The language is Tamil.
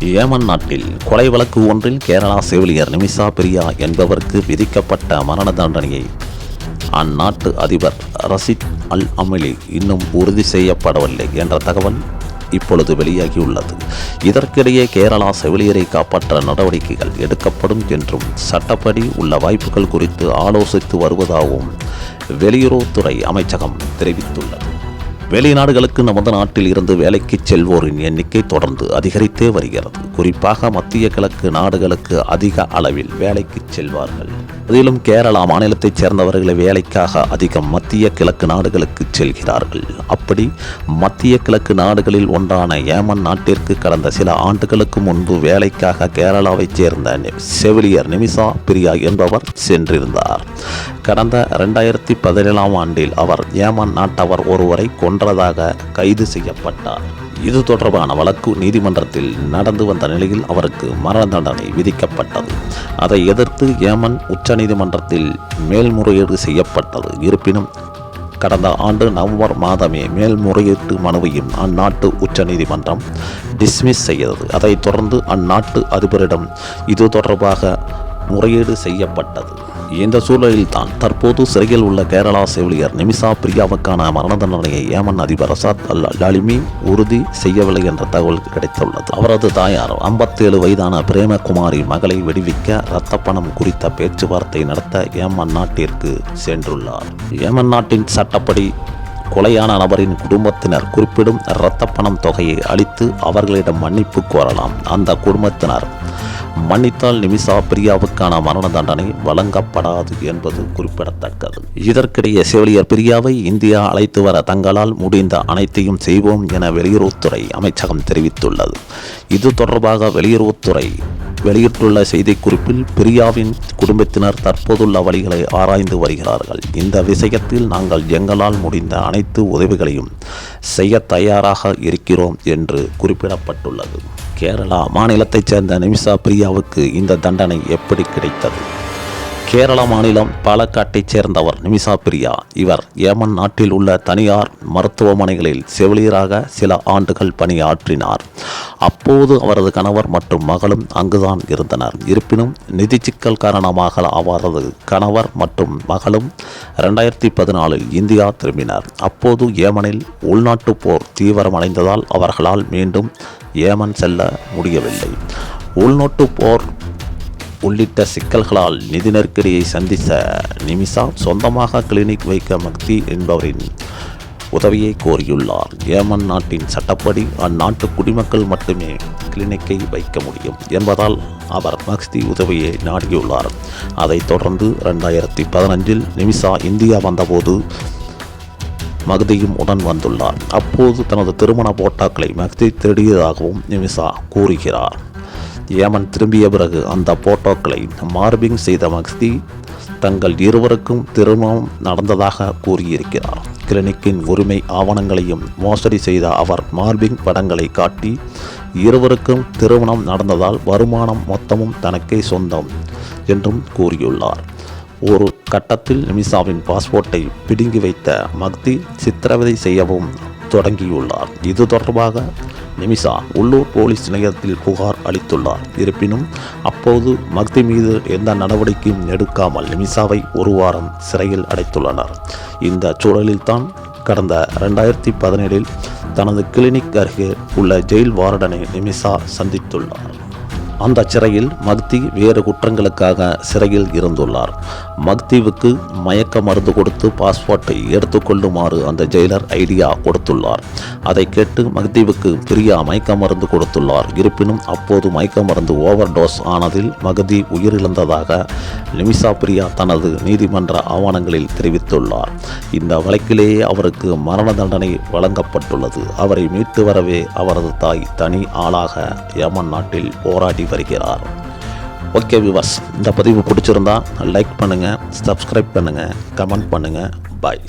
ஏமன் நாட்டில் கொலை வழக்கு ஒன்றில் கேரளா செவிலியர் நிமிஷா பிரியா என்பவருக்கு விதிக்கப்பட்ட மரண தண்டனையை அந்நாட்டு அதிபர் ரஷீத் அல் அமிலி இன்னும் உறுதி செய்யப்படவில்லை என்ற தகவல் இப்பொழுது வெளியாகியுள்ளது. இதற்கிடையே கேரளா செவிலியரை காப்பாற்ற நடவடிக்கைகள் எடுக்கப்படும் என்றும் சட்டப்படி உள்ள வாய்ப்புகள் குறித்து ஆலோசித்து வருவதாகவும் வெளியுறவுத்துறை அமைச்சகம் தெரிவித்துள்ளது. வெளிநாடுகளுக்கு நமது நாட்டில் இருந்து வேலைக்கு செல்வோரின் எண்ணிக்கை தொடர்ந்து அதிகரித்தே வருகிறது. குறிப்பாக மத்திய கிழக்கு நாடுகளுக்கு அதிக அளவில் வேலைக்கு செல்வார்கள். அதிலும் கேரளா மாநிலத்தைச் சேர்ந்தவர்களை வேலைக்காக அதிகம் மத்திய கிழக்கு நாடுகளுக்கு செல்கிறார்கள். அப்படி மத்திய கிழக்கு நாடுகளில் ஒன்றான ஏமன் நாட்டிற்கு கடந்த சில ஆண்டுகளுக்கு முன்பு வேலைக்காக கேரளாவைச் சேர்ந்த செவிலியர் நிமிஷா பிரியா என்பவர் சென்றிருந்தார். கடந்த 2017ஆம் ஆண்டில் அவர் ஏமன் நாட்டவர் ஒருவரை கொன்றதாக கைது செய்யப்பட்டார். இது தொடர்பான வழக்கு நீதிமன்றத்தில் நடந்து வந்த நிலையில் அவருக்கு மரண தண்டனை விதிக்கப்பட்டது. அதை எதிர்த்து ஏமன் உச்சநீதிமன்றத்தில் மேல்முறையீடு செய்யப்பட்டது. இருப்பினும் கடந்த ஆண்டு நவம்பர் மாதமே மேல்முறையீட்டு மனுவையும் அந்நாட்டு உச்சநீதிமன்றம் டிஸ்மிஸ் செய்தது. அதைத் தொடர்ந்து அந்நாட்டு அதிபரிடம் இது தொடர்பாக முறையீடு செய்யப்பட்டது. இந்த சூழலில் தான் தற்போது சிறையில் உள்ள கேரளா செவிலியர் நிமிஷா பிரியாவுக்கான மரண தண்டனையை ஏமன் அதிபர் ரஷீத் அல் அமிலி உறுதி செய்யவில்லை என்ற தகவல் கிடைத்துள்ளது. அவரது தாயார் 57 வயதான பிரேமகுமாரி மகளை விடுவிக்க இரத்த பணம் குறித்த பேச்சுவார்த்தை நடத்த ஏமன் நாட்டிற்கு சென்றுள்ளார். ஏமன் நாட்டின் சட்டப்படி கொலையான நபரின் குடும்பத்தினர் குறிப்பிடும் இரத்த பணம் தொகையை அளித்து அவர்களிடம் மன்னிப்பு கோரலாம். அந்த குடும்பத்தினர் மன்னித்தால் நிமிஷா பிரியாவுக்கான மரண தண்டனை வழங்கப்படாது என்பது குறிப்பிடத்தக்கது. இதற்கிடையே செவிலியர் பிரியாவை இந்தியா அழைத்து வர தங்களால் முடிந்த அனைத்தையும் செய்வோம் என வெளியுறவுத்துறை அமைச்சகம் தெரிவித்துள்ளது. இது தொடர்பாக வெளியுறவுத்துறை வெளியிட்டுள்ள செய்திக்குறிப்பில் பிரியாவின் குடும்பத்தினர் தற்போதுள்ள வழிகளை ஆராய்ந்து வருகிறார்கள். இந்த விஷயத்தில் நாங்கள் எங்களால் முடிந்த அனைத்து உதவிகளையும் செய்ய தயாராக இருக்கிறோம் என்று குறிப்பிடப்பட்டுள்ளது. கேரளா மாநிலத்தைச் சேர்ந்த நிமிஷா பிரியாவுக்கு இந்த தண்டனை எப்படி கிடைத்தது? கேரள மாநிலம் பாலக்காட்டைச் சேர்ந்தவர் நிமிஷா பிரியா. இவர் ஏமன் நாட்டில் உள்ள தனியார் மருத்துவமனைகளில் செவிலியராக சில ஆண்டுகள் பணியாற்றினார். அப்போது அவரது கணவர் மற்றும் மகளும் அங்குதான் இருந்தனர். இருப்பினும் நிதி சிக்கல் காரணமாக அவரது கணவர் மற்றும் மகளும் 2014இல் இந்தியா திரும்பினர். அப்போது ஏமனில் உள்நாட்டு போர் தீவிரமடைந்ததால் அவர்களால் மீண்டும் ஏமன் செல்ல முடியவில்லை. உள்நாட்டு போர் உள்ளிட்ட சிக்கல்களால் நிதி நெருக்கடியை சந்தித்த நிமிஷா சொந்தமாக கிளினிக் வைக்க மக்தி என்பவரின் உதவியை கோரியுள்ளார். ஏமன் நாட்டின் சட்டப்படி அந்நாட்டு குடிமக்கள் மட்டுமே கிளினிக்கை வைக்க முடியும் என்பதால் அவர் மக்தி உதவியை நாடியுள்ளார். அதைத் தொடர்ந்து 2015இல் நிமிஷா இந்தியா வந்தபோது மக்தியும் உடன் வந்துள்ளார். அப்போது தனது திருமண போட்டோக்களை மக்தி திருடியதாகவும் நிமிஷா கூறுகிறார். ஏமன் திரும்பிய பிறகு அந்த போட்டோக்களை மார்பிங் செய்த மக்தி தங்கள் இருவருக்கும் திருமணம் நடந்ததாக கூறியிருக்கிறார். கிளினிக்கின் உரிமை ஆவணங்களையும் மோசடி செய்த அவர் மார்பிங் படங்களை காட்டி இருவருக்கும் திருமணம் நடந்ததால் வருமானம் மொத்தமும் தனக்கே சொந்தம் என்றும் கூறியுள்ளார். ஒரு கட்டத்தில் நிமிஷாவின் பாஸ்போர்ட்டை பிடுங்கி வைத்த மக்தி சித்திரவதை செய்யவும் தொடங்கியுள்ளார். இது தொடர்பாக நிமிஷா உள்ளூர் போலீஸ் நிலையத்தில் புகார் அளித்துள்ளார். இருப்பினும் அப்போது மக்தி மீது எந்த நடவடிக்கையும் எடுக்காமல் நிமிஷாவை ஒரு வாரம் சிறையில் அடைத்துள்ளனர். இந்த சூழலில்தான் கடந்த 2017இல் தனது கிளினிக் அருகே உள்ள ஜெயில் வார்டனை நிமிஷா சந்தித்துள்ளார். அந்த சிறையில் மக்தி வேறு குற்றங்களுக்காக சிறையில் இருந்துள்ளார். மக்திவுக்கு மயக்க மருந்து கொடுத்து பாஸ்போர்ட்டை எடுத்துக்கொள்ளுமாறு அந்த ஜெயிலர் ஐடியா கொடுத்துள்ளார். அதை கேட்டு மக்திவுக்கு பிரியா மயக்க மருந்து கொடுத்துள்ளார். இருப்பினும் அப்போது மயக்க மருந்து ஓவர் டோஸ் ஆனதில் மக்தி உயிரிழந்ததாக நிமிஷா பிரியா தனது நீதிமன்ற ஆவணங்களில் தெரிவித்துள்ளார். இந்த வழக்கிலேயே அவருக்கு மரண தண்டனை வழங்கப்பட்டுள்ளது. அவரை மீட்டு வரவே அவரது தாய் தனி ஆளாக ஏமன் நாட்டில் போராடி வருகிறார். ஓகே வியூவர்ஸ், இந்த பதிவு பிடிச்சிருந்தா லைக் பண்ணுங்கள், சப்ஸ்கிரைப் பண்ணுங்கள், கமெண்ட் பண்ணுங்கள். பாய்.